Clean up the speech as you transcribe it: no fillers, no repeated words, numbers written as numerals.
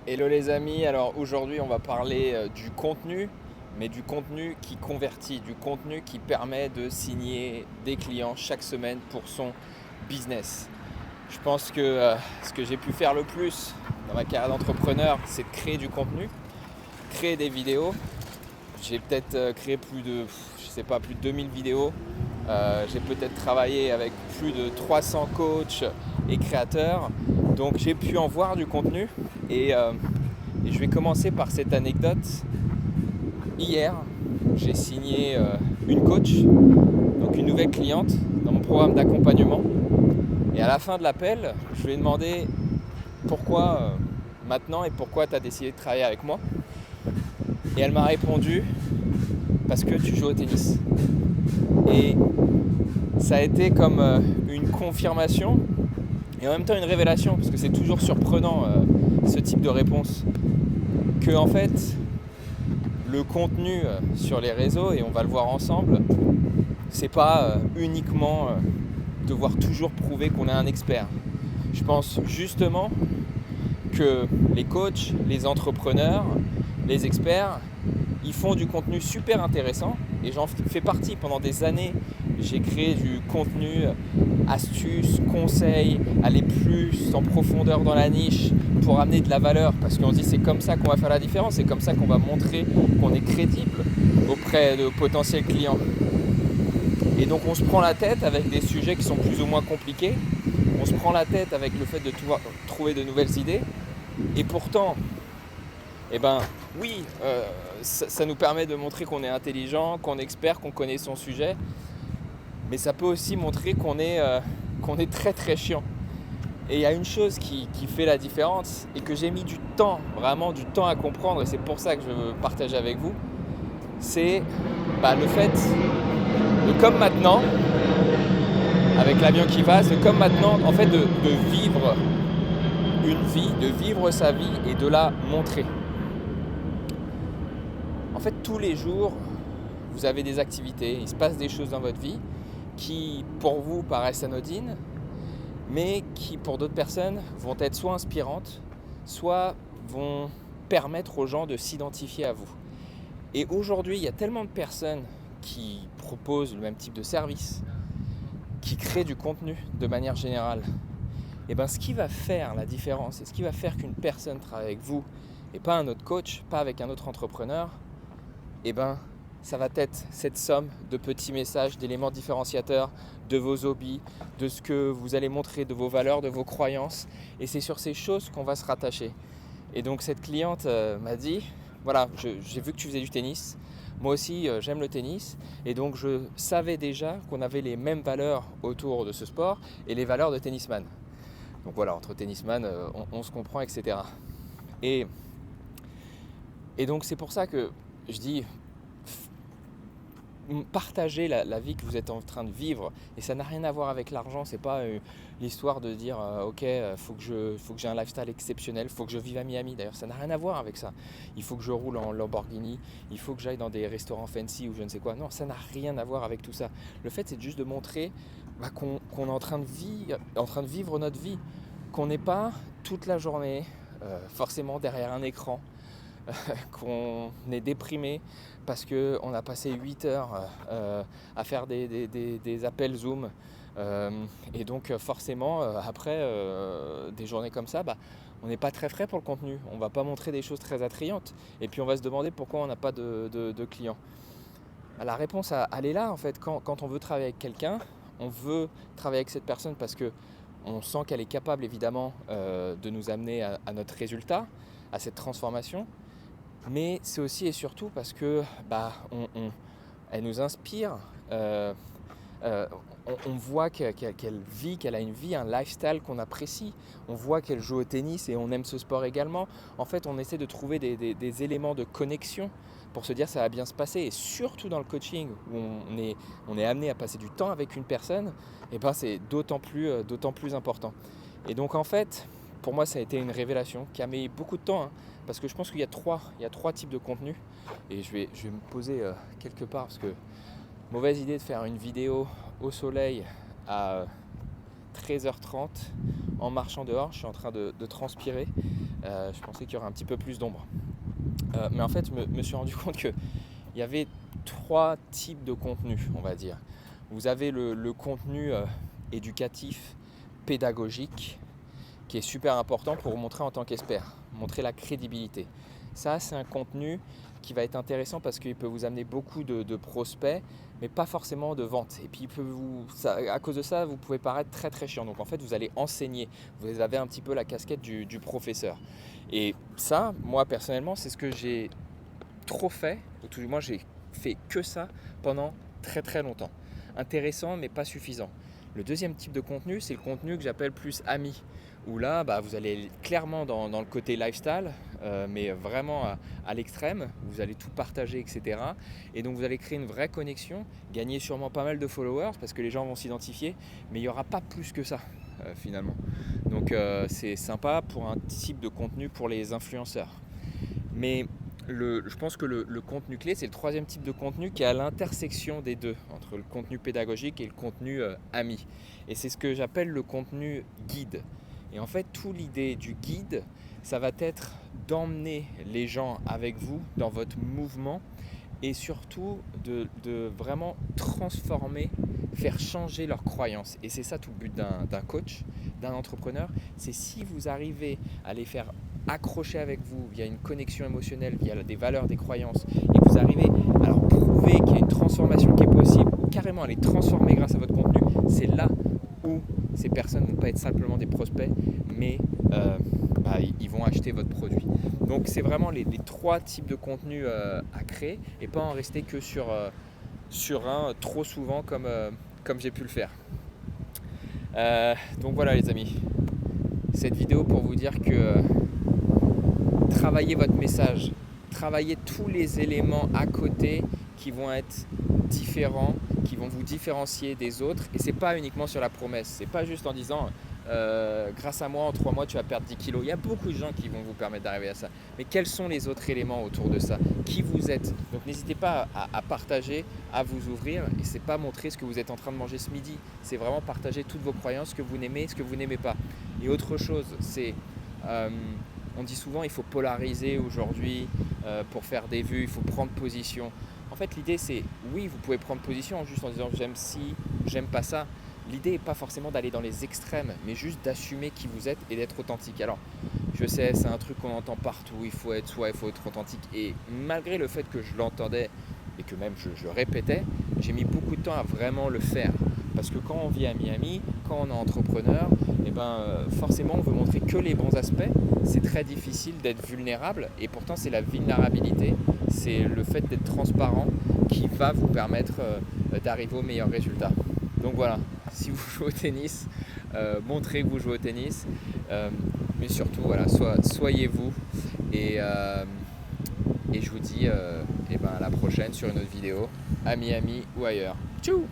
Hello les amis, alors aujourd'hui on va parler du contenu, mais du contenu qui convertit, du contenu qui permet de signer des clients chaque semaine pour son business. Je pense que ce que j'ai pu faire le plus dans ma carrière d'entrepreneur, c'est de créer du contenu, créer des vidéos. J'ai peut-être créé je sais pas, plus de 2000 vidéos. J'ai peut-être travaillé avec plus de 300 coachs et créateurs. Donc j'ai pu en voir du contenu et je vais commencer par cette anecdote. Hier, j'ai signé une coach, donc une nouvelle cliente dans mon programme d'accompagnement. Et à la fin de l'appel, je lui ai demandé pourquoi maintenant et pourquoi tu as décidé de travailler avec moi. Et elle m'a répondu parce que tu joues au tennis. Et ça a été comme une confirmation et en même temps une révélation, parce que c'est toujours surprenant ce type de réponse, que en fait le contenu sur les réseaux, et on va le voir ensemble, c'est pas uniquement devoir toujours prouver qu'on est un expert. Je pense justement que les coachs, les entrepreneurs, les experts, ils font du contenu super intéressant et j'en fais partie. Pendant des années, j'ai créé du contenu, astuces, conseils, aller plus en profondeur dans la niche pour amener de la valeur, parce qu'on se dit c'est comme ça qu'on va faire la différence, c'est comme ça qu'on va montrer qu'on est crédible auprès de potentiels clients. Et donc on se prend la tête avec des sujets qui sont plus ou moins compliqués, on se prend la tête avec le fait de trouver de nouvelles idées, et pourtant, eh ben oui, ça nous permet de montrer qu'on est intelligent, qu'on est expert, qu'on connaît son sujet, mais ça peut aussi montrer qu'on est très très chiant. Et il y a une chose qui fait la différence et que j'ai mis du temps, vraiment du temps à comprendre, et c'est pour ça que je veux partager avec vous, c'est le fait de, comme maintenant, avec l'avion qui va, c'est comme maintenant en fait de vivre une vie, de vivre sa vie et de la montrer. En fait, tous les jours, vous avez des activités, il se passe des choses dans votre vie qui, pour vous, paraissent anodines, mais qui, pour d'autres personnes, vont être soit inspirantes, soit vont permettre aux gens de s'identifier à vous. Et aujourd'hui, il y a tellement de personnes qui proposent le même type de service, qui créent du contenu de manière générale. Et bien, ce qui va faire la différence et ce qui va faire qu'une personne travaille avec vous et pas un autre coach, pas avec un autre entrepreneur, et ben ça va être cette somme de petits messages, d'éléments différenciateurs, de vos hobbies, de ce que vous allez montrer, de vos valeurs, de vos croyances. Et c'est sur ces choses qu'on va se rattacher. Et donc cette cliente m'a dit, voilà, j'ai vu que tu faisais du tennis. Moi aussi, j'aime le tennis. Et donc je savais déjà qu'on avait les mêmes valeurs autour de ce sport et les valeurs de tennisman. Donc voilà, entre tennisman, on se comprend, etc. Et, et donc c'est pour ça que je dis, partagez la vie que vous êtes en train de vivre, et ça n'a rien à voir avec l'argent. C'est pas l'histoire de dire ok, faut que j'ai un lifestyle exceptionnel, faut que je vive à Miami. D'ailleurs, ça n'a rien à voir avec ça. Il faut que je roule en Lamborghini, il faut que j'aille dans des restaurants fancy ou je ne sais quoi. Non, ça n'a rien à voir avec tout ça. Le fait, c'est juste de montrer qu'on est en train de vivre notre vie, qu'on n'est pas toute la journée forcément derrière un écran, qu'on est déprimé parce qu'on a passé 8 heures à faire des appels Zoom. Et donc forcément, après des journées comme ça, on n'est pas très frais pour le contenu. On ne va pas montrer des choses très attrayantes. Et puis on va se demander pourquoi on n'a pas de clients. La réponse, elle est là en fait. Quand on veut travailler avec quelqu'un, on veut travailler avec cette personne parce qu'on sent qu'elle est capable évidemment de nous amener à notre résultat, à cette transformation. Mais c'est aussi et surtout parce que elle nous inspire. On voit qu'elle vit, qu'elle a une vie, un lifestyle qu'on apprécie. On voit qu'elle joue au tennis et on aime ce sport également. En fait, on essaie de trouver des éléments de connexion pour se dire ça va bien se passer. Et surtout dans le coaching où on est amené à passer du temps avec une personne, et c'est d'autant plus important. Et donc en fait, pour moi, ça a été une révélation qui a mis beaucoup de temps, hein, parce que je pense qu'il y a trois types de contenu. Et je vais me poser quelque part, parce que mauvaise idée de faire une vidéo au soleil à 13h30 en marchant dehors. Je suis en train de transpirer. Je pensais qu'il y aurait un petit peu plus d'ombre. Mais en fait, je me suis rendu compte qu'il y avait 3 types de contenus, on va dire. Vous avez le contenu éducatif, pédagogique, qui est super important pour vous montrer en tant qu'expert, montrer la crédibilité. Ça, c'est un contenu qui va être intéressant parce qu'il peut vous amener beaucoup de prospects, mais pas forcément de ventes. Et puis, à cause de ça, vous pouvez paraître très très chiant. Donc en fait, vous allez enseigner. Vous avez un petit peu la casquette du professeur. Et ça, moi personnellement, c'est ce que j'ai trop fait, ou tout du moins j'ai fait que ça pendant très très longtemps. Intéressant mais pas suffisant. Le deuxième type de contenu, c'est le contenu que j'appelle plus ami, où là vous allez clairement dans le côté lifestyle, mais vraiment à l'extrême, vous allez tout partager, etc. Et donc vous allez créer une vraie connexion, gagner sûrement pas mal de followers parce que les gens vont s'identifier, mais il n'y aura pas plus que ça finalement. Donc c'est sympa pour un type de contenu pour les influenceurs. Mais je pense que le contenu clé, c'est le troisième type de contenu qui est à l'intersection des deux, entre le contenu pédagogique et le contenu ami. Et c'est ce que j'appelle le contenu guide. Et en fait, toute l'idée du guide, ça va être d'emmener les gens avec vous dans votre mouvement et surtout de vraiment transformer, faire changer leurs croyances. Et c'est ça tout le but d'un coach, d'un entrepreneur, c'est si vous arrivez à les faire accrocher avec vous via une connexion émotionnelle, via des valeurs, des croyances, et que vous arrivez à leur prouver qu'il y a une transformation qui est possible, ou carrément à les transformer grâce à votre contenu, c'est là où ces personnes ne vont pas être simplement des prospects, mais ils vont acheter votre produit. Donc c'est vraiment les 3 types de contenus à créer, et pas en rester que sur un trop souvent comme j'ai pu le faire. Donc voilà les amis, cette vidéo pour vous dire que travaillez votre message, travaillez tous les éléments à côté qui vont être différents, qui vont vous différencier des autres. Et c'est pas uniquement sur la promesse, c'est pas juste en disant grâce à moi en 3 mois tu vas perdre 10 kilos. Il y a beaucoup de gens qui vont vous permettre d'arriver à ça. Mais quels sont les autres éléments autour de ça? Qui vous êtes? Donc n'hésitez pas à partager, à vous ouvrir. Et c'est pas montrer ce que vous êtes en train de manger ce midi, c'est vraiment partager toutes vos croyances, ce que vous aimez, ce que vous n'aimez pas. Et autre chose, c'est on dit souvent il faut polariser aujourd'hui pour faire des vues, il faut prendre position. En fait, l'idée c'est, oui, vous pouvez prendre position juste en disant j'aime ci, j'aime pas ça. L'idée n'est pas forcément d'aller dans les extrêmes, mais juste d'assumer qui vous êtes et d'être authentique. Alors, je sais, c'est un truc qu'on entend partout, il faut être authentique. Et malgré le fait que je l'entendais et que même je répétais, j'ai mis beaucoup de temps à vraiment le faire. Parce que quand on vit à Miami, quand on est entrepreneur, forcément on veut montrer que les bons aspects. C'est très difficile d'être vulnérable et pourtant c'est la vulnérabilité, c'est le fait d'être transparent qui va vous permettre d'arriver aux meilleurs résultats. Donc voilà, si vous jouez au tennis, montrez que vous jouez au tennis, mais surtout voilà, soyez vous et je vous dis à la prochaine sur une autre vidéo à Miami ou ailleurs. Tchou!